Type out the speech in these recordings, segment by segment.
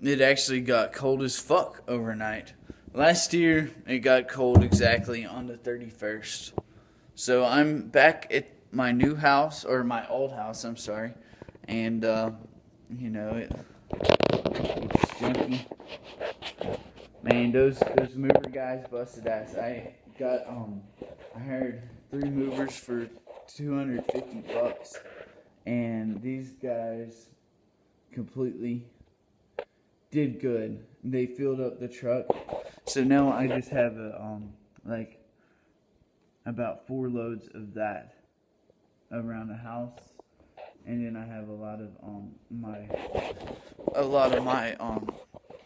it actually got cold as fuck overnight. Last year, it got cold exactly on the 31st. So I'm back at my new house, or my old house, I'm sorry. And, it's junky. Man, those mover guys busted ass. I hired 3 movers for $250, and these guys completely did good. They filled up the truck, so now I just have like about 4 loads of that around the house, and then I have a lot of my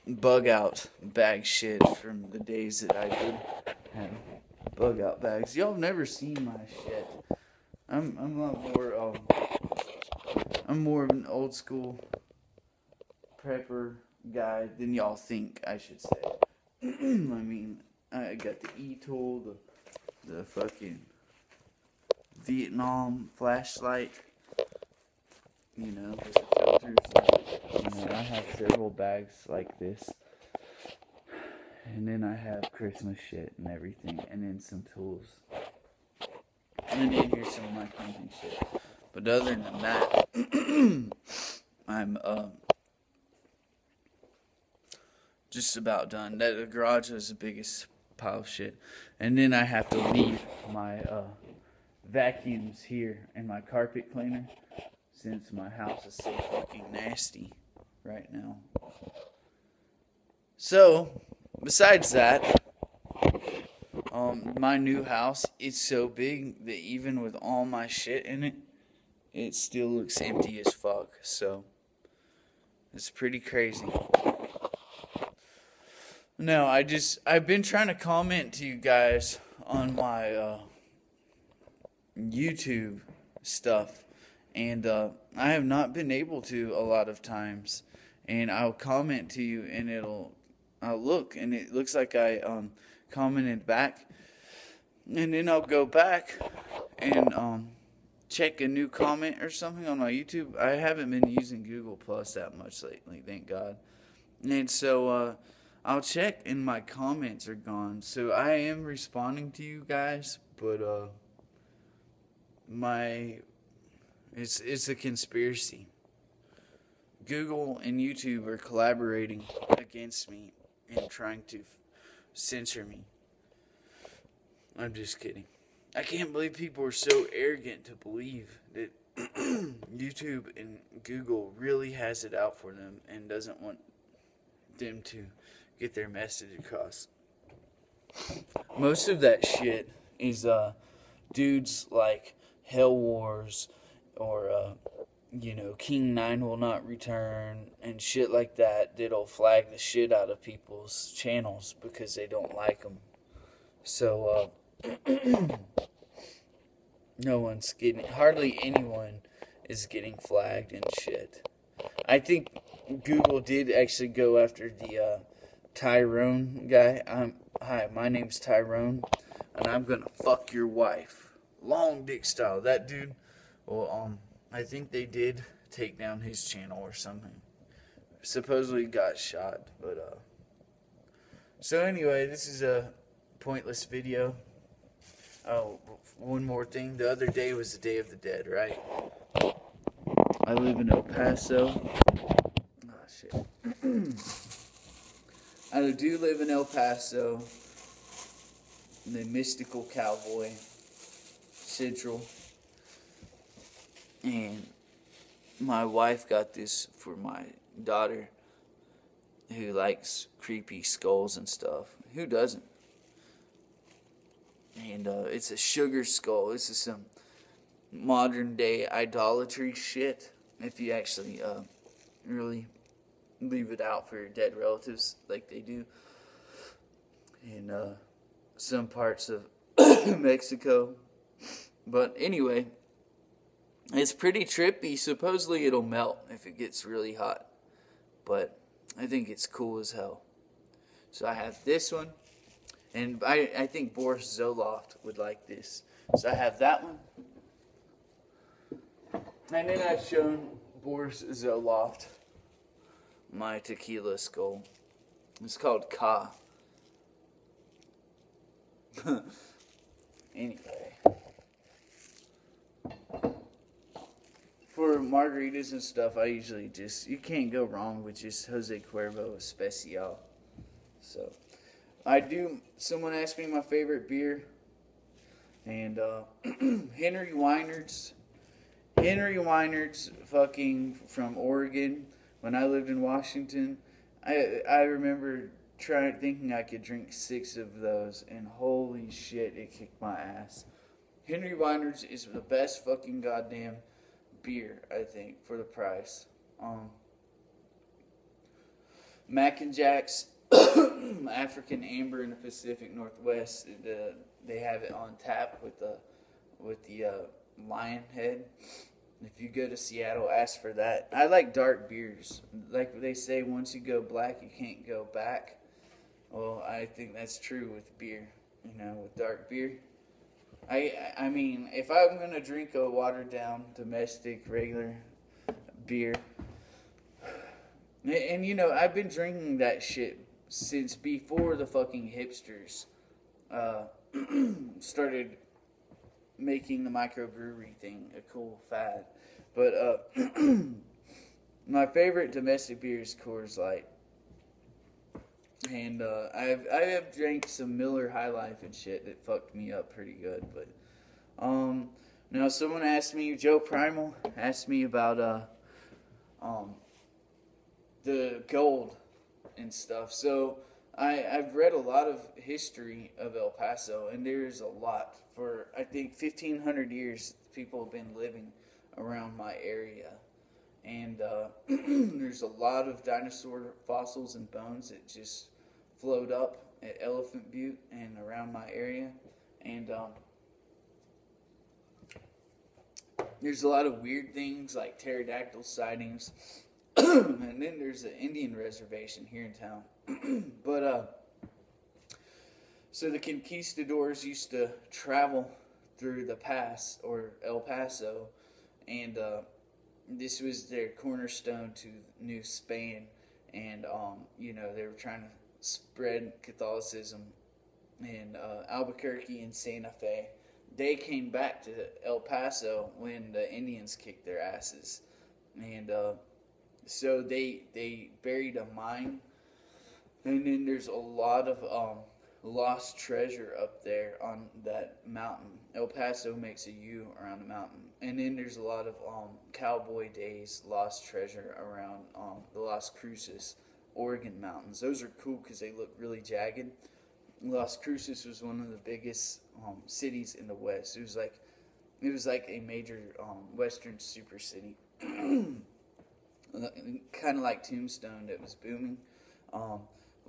bug out bag shit from the days that I did have bug out bags. Y'all have never seen my shit. I'm a lot more I'm more of an old school prepper guy than y'all think, I should say. I mean, I got the E-tool, the fucking Vietnam flashlight, with the filters. I have several bags like this. And then I have Christmas shit and everything, and then some tools. And then here's some of my camping shit. But other than that, I'm just about done. The garage was the biggest pile of shit. And then I have to leave my vacuums here and my carpet cleaner, since my house is so fucking nasty right now. So, besides that, my new house, it's so big that even with all my shit in it, it still looks empty as fuck. So, it's pretty crazy. No, I've been trying to comment to you guys on my YouTube stuff, and I have not been able to a lot of times. And I'll comment to you, and I'll look, and it looks like I commented back, and then I'll go back and check a new comment or something on my YouTube. I haven't been using Google Plus that much lately, thank God. And so I'll check, and my comments are gone. So I am responding to you guys, but it's a conspiracy. Google and YouTube are collaborating against me and trying to censor me. I'm just kidding. I can't believe people are so arrogant to believe that YouTube and Google really has it out for them and doesn't want them to get their message across. Most of that shit is dudes like Hell Wars or King 9 will not return and shit like that that'll flag the shit out of people's channels because they don't like them. So hardly anyone is getting flagged and shit. I think Google did actually go after the Tyrone guy. Hi, my name's Tyrone, and I'm gonna fuck your wife, long dick style. That dude. Well, I think they did take down his channel or something. Supposedly got shot, but So anyway, this is a pointless video. Oh, one more thing. The other day was the Day of the Dead, right? I live in El Paso. Oh, shit. I do live in El Paso. The mystical cowboy. Central. And my wife got this for my daughter, who likes creepy skulls and stuff. Who doesn't? And it's a sugar skull. This is some modern day idolatry shit. If you actually really leave it out for your dead relatives like they do in some parts of Mexico. But anyway, it's pretty trippy. Supposedly it'll melt if it gets really hot. But I think it's cool as hell. So I have this one. And I think Boris Zoloft would like this. So I have that one. And then I've shown Boris Zoloft my tequila skull. It's called Ka. Anyway. For margaritas and stuff, I usually just, you can't go wrong with just Jose Cuervo Especial. So, someone asked me my favorite beer, and Henry Weinert's fucking from Oregon. When I lived in Washington, I remember thinking I could drink 6 of those, and holy shit, it kicked my ass. Henry Weinert's is the best fucking goddamn beer, I think, for the price. Mac and Jack's African Amber in the Pacific Northwest. They have it on tap with the lion head. If you go to Seattle, ask for that. I like dark beers. Like they say, once you go black, you can't go back. Well, I think that's true with beer. You know, with dark beer. I mean, if I'm going to drink a watered down, domestic, regular beer, and you know, I've been drinking that shit since before the fucking hipsters started making the microbrewery thing a cool fad. But my favorite domestic beer is Coors Light. And I have drank some Miller High Life and shit that fucked me up pretty good. But now someone asked me, Joe Primal asked me about the gold and stuff. So I've read a lot of history of El Paso, and there's a lot. For I think 1,500 years, people have been living around my area. And there's a lot of dinosaur fossils and bones that just float up at Elephant Butte and around my area. And there's a lot of weird things like pterodactyl sightings. And then there's an Indian reservation here in town. But so the conquistadors used to travel through the pass, or El Paso, and this was their cornerstone to New Spain, and you know, they were trying to spread Catholicism in Albuquerque and Santa Fe. They came back to El Paso when the Indians kicked their asses, and so they buried a mine, and then there's a lot of lost treasure up there on that mountain. El Paso makes a U around the mountain. And then there's a lot of cowboy days lost treasure around the Las Cruces, Oregon mountains. Those are cool because they look really jagged. Las Cruces was one of the biggest cities in the West. It was like a major Western super city. Kind of like Tombstone that was booming.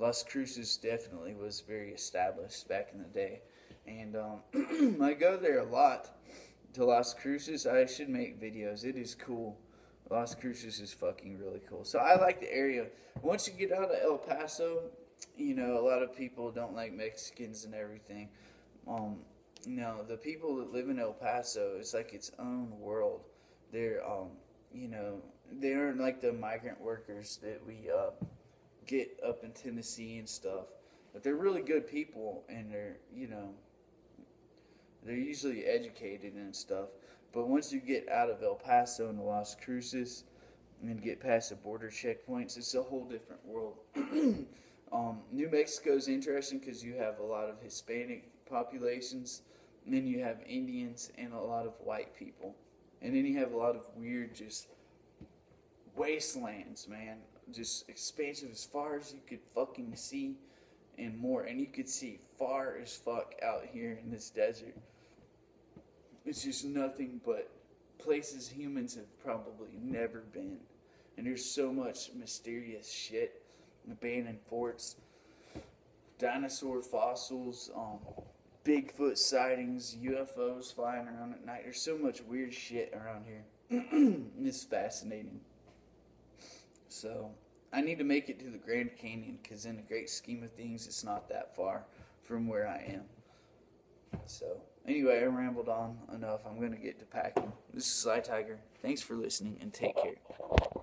Las Cruces definitely was very established back in the day. And I go there a lot to Las Cruces. I should make videos. It is cool. Las Cruces is fucking really cool. So I like the area. Once you get out of El Paso, you know, a lot of people don't like Mexicans and everything. No, the people that live in El Paso, it's like its own world. They're, you know, they aren't like the migrant workers that we get up in Tennessee and stuff, but they're really good people, and they're, you know, they're usually educated and stuff. But once you get out of El Paso and Las Cruces and get past the border checkpoints, it's a whole different world. New Mexico's interesting because you have a lot of Hispanic populations, and then you have Indians and a lot of white people, and then you have a lot of weird just wastelands, man. Just expansive as far as you could fucking see and more. And you could see far as fuck out here in this desert. It's just nothing but places humans have probably never been. And there's so much mysterious shit. Abandoned forts, dinosaur fossils, Bigfoot sightings, UFOs flying around at night. There's so much weird shit around here. It's fascinating. So, I need to make it to the Grand Canyon, because in the great scheme of things, it's not that far from where I am. So, anyway, I rambled on enough. I'm going to get to packing. This is Sly Tiger. Thanks for listening, and take care.